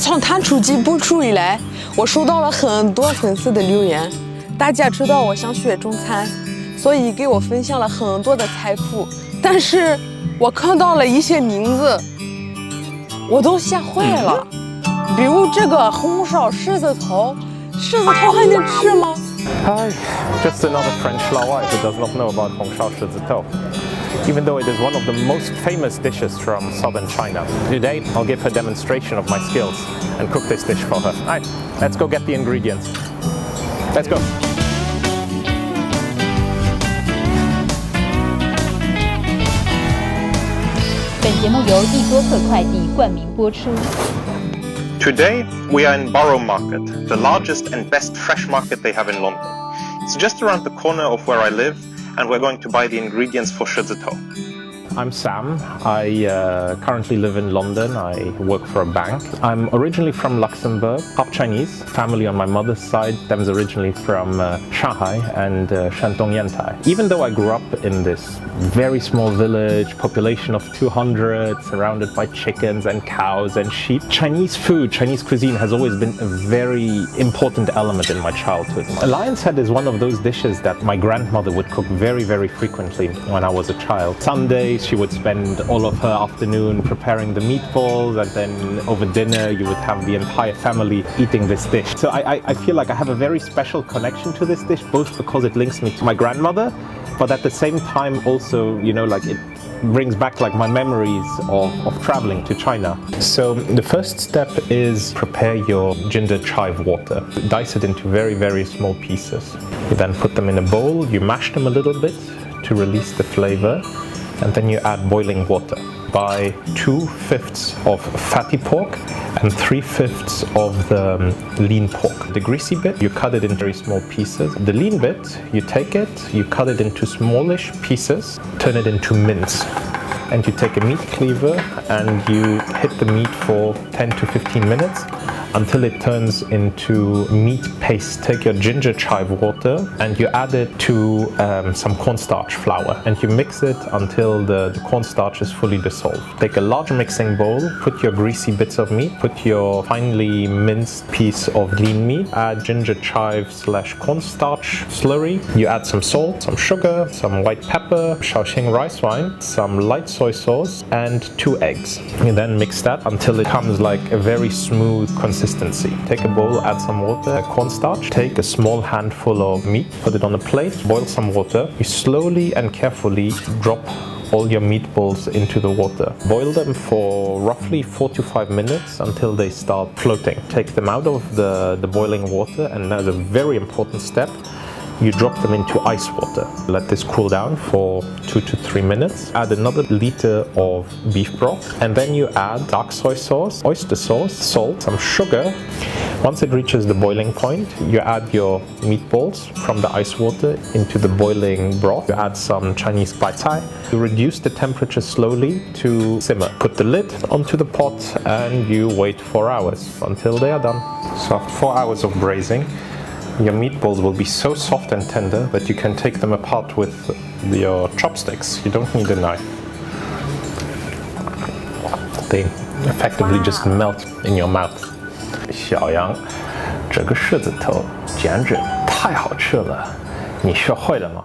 从弹出季播出以来，我收到了很多粉丝的留言，大家知道我想学中餐，所以给我分享了很多的菜谱。但是我看到了一些名字，我都吓坏了。比如这个红烧狮子头，狮子头还能吃吗？ Hi, just another French Laoai who does not know about 红烧狮子头, even though it is one of the most famous dishes from southern China. Today, I'll give her a demonstration of my skills and cook this dish for her. Alright, let's go get the ingredients. Let's go. 本节目由益多克快递冠名播出。 Today, we are in Borough Market, the largest and best fresh market they have in London. It's just around the corner of where I live, and we're going to buy the ingredients for 狮子头. I'm Sam. I currently live in London. I work for a bank. I'm originally from Luxembourg, half Chinese. Family on my mother's side stems originally from Shanghai and Shandong Yantai. Even though I grew up in this very small village, population of 200, surrounded by chickens and cows and sheep, Chinese food, Chinese cuisine has always been a very important element in my childhood. Lion's head is one of those dishes that my grandmother would cook very, very frequently when I was a child. Sundays, she would spend all of her afternoon preparing the meatballs, and then over dinner you would have the entire family eating this dish. So I feel like I have a very special connection to this dish, both because it links me to my grandmother, but at the same time also, you know, like it brings back like my memories of traveling to China. So the first step is prepare your ginger chive water. Dice it into very, very small pieces. You then put them in a bowl, you mash them a little bit to release the flavor, and then you add boiling water. Buy 2/5 of fatty pork and 3/5 of the lean pork. The greasy bit, you cut it in very small pieces. The lean bit, you take it, you cut it into smallish pieces, turn it into mince. And you take a meat cleaver and you hit the meat for 10 to 15 minutes until it turns into meat paste. Take your ginger chive water and you add it to some cornstarch flour, and you mix it until the cornstarch is fully dissolved. Take a large mixing bowl, put your greasy bits of meat, put your finely minced piece of lean meat, add ginger chive / cornstarch slurry. You add some salt, some sugar, some white pepper, Shaoxing rice wine, some light soy sauce, and 2 eggs. You then mix that until it comes like a very smooth consistency. Take a bowl, add some water, cornstarch, take a small handful of meat, put it on a plate, boil some water. You slowly and carefully drop all your meatballs into the water. Boil them for roughly 4 to 5 minutes until they start floating. Take them out of the boiling water, and as a very important step, you drop them into ice water. Let this cool down for 2 to 3 minutes. Add another liter of beef broth, and then you add dark soy sauce, oyster sauce, salt, some sugar. Once it reaches the boiling point, you add your meatballs from the ice water into the boiling broth. You add some Chinese bai cai. You reduce the temperature slowly to simmer. Put the lid onto the pot and you wait 4 hours until they are done. So after 4 hours of braising, your meatballs will be so soft and tender that you can take them apart with your chopsticks. You don't need a knife. They effectively just melt in your mouth. 小杨，这个狮子头简直太好吃了，你学会了吗？